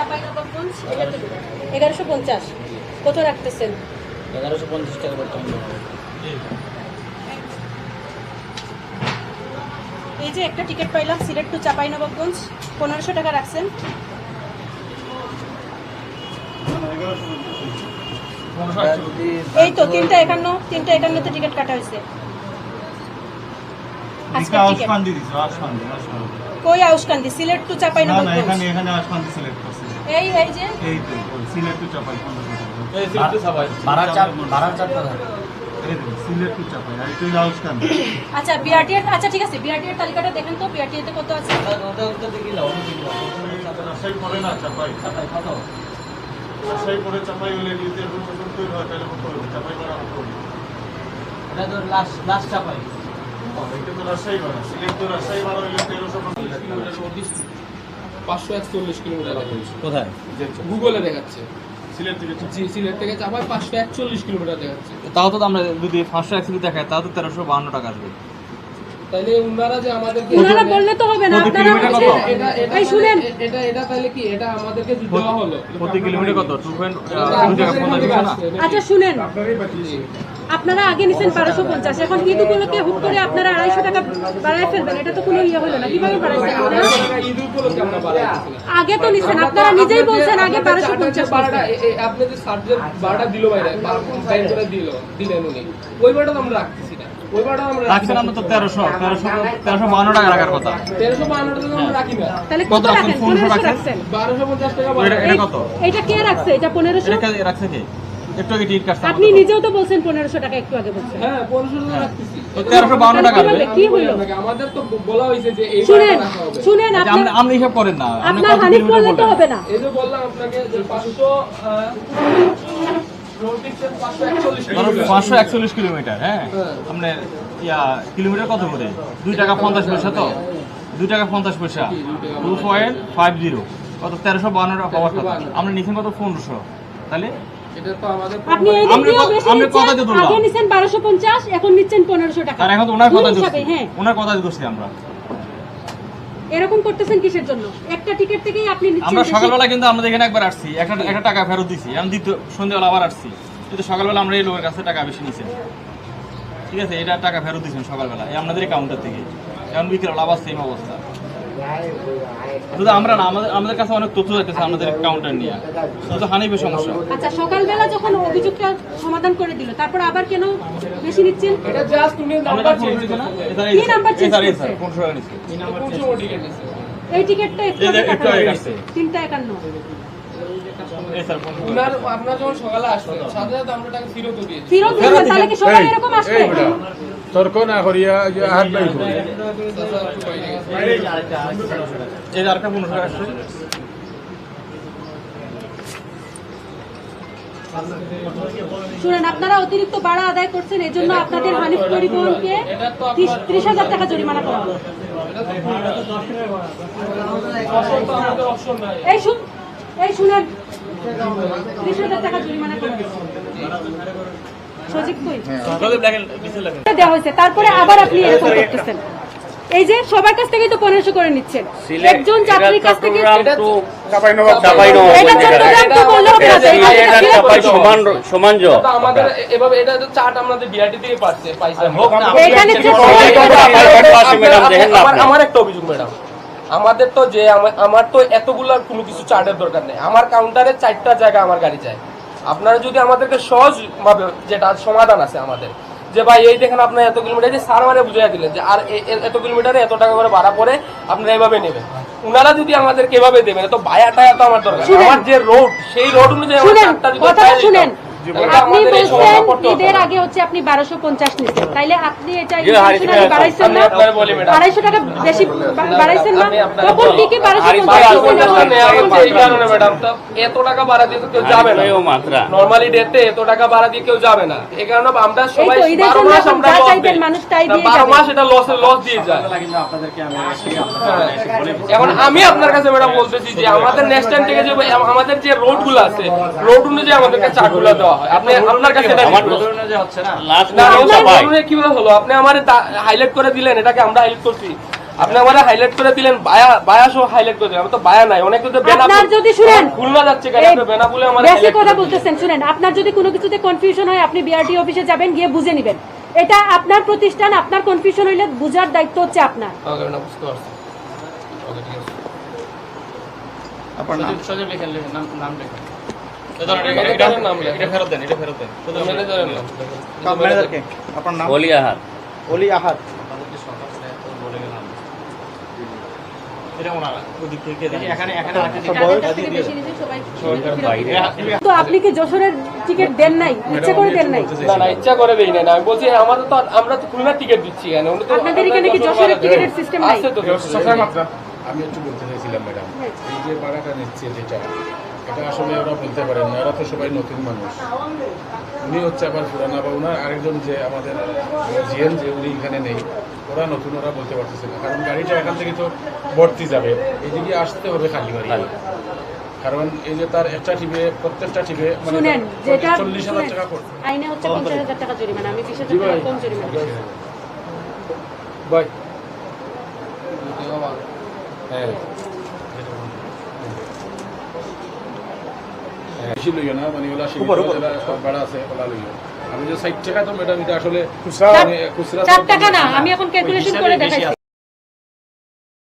চাঁপাইনবাবগঞ্জ 1150 কত রাখতেছেন? 1150 টাকা বর্তমানে। এই যে একটা টিকিট পাইলাম সিলেট টু চাঁপাইনবাবগঞ্জ 1500 টাকা রাখছেন। এই তো 351 তে টিকিট কাটা হয়েছে। আজকে টিকিট কই আউশকান্দি সিলেট টু চাঁপাইনবাবগঞ্জ? না এখানে আউশকান্দি সিলেক্ট করছি। এই যে এই তো সিলেট টু চাঁপাই 1500 টাকা। এই সিলেট টু চাঁপাই ভাড়া চারটা থাকে। এই দেখুন সিলেট টু চাঁপাই আর তুই আউশকান্দি। আচ্ছা বিআরটি এর আচ্ছা ঠিক আছে বিআরটি এর তালিকাটা দেখেন তো বিআরটি তে কত আছে? ওটা দেখি লাও রাজশাহী পড়ে না চাঁপাই কত? রাজশাহী পড়ে চাঁপাই হলে যদি প্রশাসন তৈরি হয় তাহলে কত হবে? চাঁপাই করা কত হবে? এটা তো লাস্ট চাঁপাই। এটা তো রাজশাহী ভাড়া সিলেট তো রাজশাহী ভাড়া হলে 1350 কিলোমিটার 541 কিলোমিটার দেখাচ্ছে। কোথায়? গুগলে দেখাচ্ছে সিলেট থেকে সিলেট থেকে চাপাই 541 কিলোমিটার দেখাচ্ছে। তাও তো আমরা যদি 581 দেখায় তাও তো 1352 টাকা আসবে। তাইলে উনারা যে আমাদেরকে উনারা বললে তো হবে না আপনারা এই শুনেন এটা তাহলে কি এটা আমাদেরকে দেওয়া হলো প্রতি কিলোমিটার কত 2.2 টাকা 50 না? আচ্ছা শুনেন আপনারা আগে নিছেন 1250 এখন ঈদ উপলক্ষে হুট করে আপনারা 250 টাকা বাড়ায় ফেলবেন এটা তো কোনো ইয়ে হলো না কিভাবে বাড়াইছেন আপনারা? ঈদ উপলক্ষে আমরা বাড়াইছি আগে তো নিছেন আপনারা নিজেই বলছেন আগে 1250 বাড়াটা আপনি যে সাবজেক্ট বাড়াটা দিল বাইরে টাইম করে দিলেন উনি ওই বাড়াটা আমরা রাখতেছি না ওই বাড়াটা আমরা রাখছেন আমরা তো 1352 টাকা রাখার কথা। 1352 টাকা আমরা রাখি না। তাহলে কত রাখেন? 1500 রাখছেন। 1250 টাকা এটা কত? এটা কে রাখছে? এটা 1500 এটা রাখছে কে? একটু আগে টিকিট কাটছে আপনি নিজেও তো বলছেন 1500 টাকা একটু আগে বলছেন। হ্যাঁ 1500 টাকা রাখতেছি। তো 1352 টাকা হবে। কি হলো? আমাদের তো বলা হয়েছে যে এই শুনেন বাড়াটা রাখা হবে। শুনেন আপনি হিসাব করেন না। আপনার হানিফ বললে তো হবে না। এই যে বললাম আপনাকে যে 541 কিলোমিটার। হ্যাঁ আপনি কিলোমিটার কত করে? 2 টাকা 50 পয়সা তো 2 টাকা 50 পয়সা 2.50 কত 1352 টাকা হওয়ার কথা। আমরা নিছেন কত 1500 তাহলে এটা তো আমাদের আপনি এই দিক দিয়েও বেশি আমরা কথা দিয়ে নিচ্ছেন ধরলাম। আগে নিছেন 1250 এখন নিচ্ছেন 1500 টাকা আর এখন তো ওনার কথা দুই দিচ্ছি হিসাবে, হ্যাঁ ওনার কথা দিচ্ছি আমরা। এরকম করতেছেন কিসের জন্য? একটা টিকিট থেকেই আপনি নিচ্ছেন আমরা বেশি। সকালবেলা কিন্তু আমাদের এখানে একবার আসছি একটা টাকা ফেরত দিছি আমি দ্বিতীয় সন্ধ্যাবেলা আবার আসছি কিন্তু সকালবেলা আমরা এই লোকের কাছে টাকা বেশি নিয়েছি ঠিক আছে এটা টাকা ফেরত দিয়েছেন সকালবেলা এই আমাদের কাউন্টার থেকে এখন বিকেলবেলা আবার সেম অবস্থা শুধু আমরা না আমাদের কাছে অনেক তথ্য যাচ্ছে আমাদের কাউন্টার নিয়ে শুধু হানিফের সমস্যা। আচ্ছা সকালবেলা যখন অভিযোগটা সমাধান করে দিল তারপর আবার কেন বেশি নিচ্ছেন? এটা জাস্ট তুমি নাম্বার চেঞ্জ করছো না কি নাম্বার চেঞ্জ করছে? 1500 টাকা নিচ্ছে। কোন টিকেট নিছে এই টিকিটটা একটু আগে একটু কাটা আগে হয়েছে কাটছে। 351 এই স্যার আপনার যখন সকালে আসলেন সাথে সাথে আমরা টাকা ফেরত দিয়েছি ফিরত দিবেন তাহলে কি সবাই এরকম আসবে? তর্ক না করিয়া যে হাত বাই করি এই আরেকটা 1500 টাকা আসছে শুনেন আপনারা অতিরিক্ত ভাড়া আদায় করছেন এজন্য আপনাদের হানিফ পরিবহনকে 30,000 টাকা জরিমানা করা হবে। আমাদের অপশন নাই এই শুনেন 30,000 টাকা জরিমানা করা হবে। সজীব কই? দেওয়া হয়েছে তারপরে আবার আপনি এরকম করতেছেন। এই যে সবার কাছ থেকেই তো 1500 করে নিচ্ছেন একজন যাত্রীর কাছ থেকে এটা চট্টগ্রাম তো বললে হবে না সমান আমাদের এভাবে এটা তো চার্ট আমাদের বিআরটি থেকে পাইছে এখানে আমার একটা অভিযোগ ম্যাডাম আমাদের তো যে আমার তো এতগুলো কোনো কিছু চার্টের দরকার নেই আমার কাউন্টারে 4টা জায়গা আমার গাড়ি যায় আপনারা যদি আমাদেরকে সহজ ভাবে যেটা সমাধান আছে আমাদের যে ভাই এই দেখেন আপনার এত কিলোমিটার যে স্যার মানে বুঝাই দিলেন যে আর এত কিলোমিটারে এত টাকা করে ভাড়া পড়ে আপনারা এইভাবে নেবেন উনারা যদি আমাদেরকে এভাবে দেবেন তো ভাড়াটা এত আমার দরকার আমার যে রোড সেই রোড অনুযায়ী কথাটা শুনেন আপনি বলছেন ঈদের আগে হচ্ছে আপনি 1250 নিচ্ছেন তাইলে আপনি এটা ইন্টারন্যাশনাল বাড়াইছেন না 250 টাকা বেশি বাড়াইছেন না তখন ঠিকই 1250 ম্যাডাম তো এত টাকা ভাড়া দিয়ে কেউ যাবে না নরমালি ডেতে এত টাকা ভাড়া দিয়ে কেউ যাবে না এই কারণে আমরা সবাই 12 মাস আমরা লস দিই মানুষ তাই দিয়ে 12 মাস এটা লস দিয়ে যায় এখন আমি আপনার কাছে ম্যাডাম বলতেছি যে আমাদের নেক্সট টাইম থেকে যে আমাদের যে রোডগুলো আছে রোড অনুযায়ী আমাদেরকে চার্টগুলো দেওয়া হয় আপনি আপনার কাছে এটা হচ্ছে না কিভাবে হলো আপনি আমার হাইলাইট করে দিলেন এটাকে আমরা হাইলাইট করছি আপনি আমার হাইলাইট করে দিলেন, বায়া সহ হাইলাইট করে দিলেন। আমি তো বায়া নাই, অনেক তো বেনা আপনার যদি শুনেন খুলনা যাচ্ছে গাড়ি, আপনি বেনা বলে আমার বেশি highlight কথা করে বলতেছেন, শুনেন, আপনার যদি কোনো কিছুতে কনফিউশন হয় আপনি বিআরটি অফিসে যাবেন, গিয়ে বুঝে নেবেন। এটা আপনার প্রতিষ্ঠান, আপনার কনফিউশন হইলে বুঝার দায়িত্ব হচ্ছে আপনার। দিলেন। ওকে, না বুঝতে পারছি। ওকে, ঠিক আছে। আপনার নাম সজীব লিখেন, নাম লিখেন। এটা ফেরত দেন, এটা ফেরত দেন। ম্যানেজারের নাম। ম্যানেজারকে আপনার নাম অলি আহাদ। অলি আহাদ। এটা ওনারা ওদিক থেকে দেখি এখানে তো আপনি কি যশোরের টিকিট দেন নাই, ইচ্ছে করে দেন নাই? না না, ইচ্ছা করে দেই না। আমি বলছি আমাদের তো, আমরা তো খুলনা টিকিট দিচ্ছি এখানে। উনি তো আপনাদের এখানে কি যশোরের টিকিটের সিস্টেম নাই? আছে তো। আমি একটু বলতে চাইছিলাম ম্যাডাম, এই যে ভাড়াটা নিচ্ছে যেটা, এটা আসলে ওরা বলতে পারেন না, ওরা তো সবাই নতুন মানুষ। উনি হচ্ছে আবার পুরানা, বা ওনার আরেকজন যে আমাদের জিএন যে উনি এখানে নেই, ওরা নতুন, ওরা বলতে পারতেছে না। কারণ গাড়িটা এখান থেকে তো ভর্তি যাবে, এইদিকে আসতে হবে খালি গাড়ি। কারণ এই যে তার একটা টিপে, প্রত্যেকটা টিপে মানে শুনেন, যেটা 40,000 টাকা পড়ছে। আইনে হচ্ছে 50,000 টাকা জরিমানা, আমি 20,000 টাকা কম জরিমানা দিচ্ছি। বাই। হ্যাঁ, বেশি লইও না, মানে ওলা ভাড়া আছে, ওলা লইও। আমি যে 60 টাকা তো ম্যাডাম, এটা আসলে খুচরা 4 টাকা না, আমি এখন ক্যালকুলেশন করে দেখাইছি।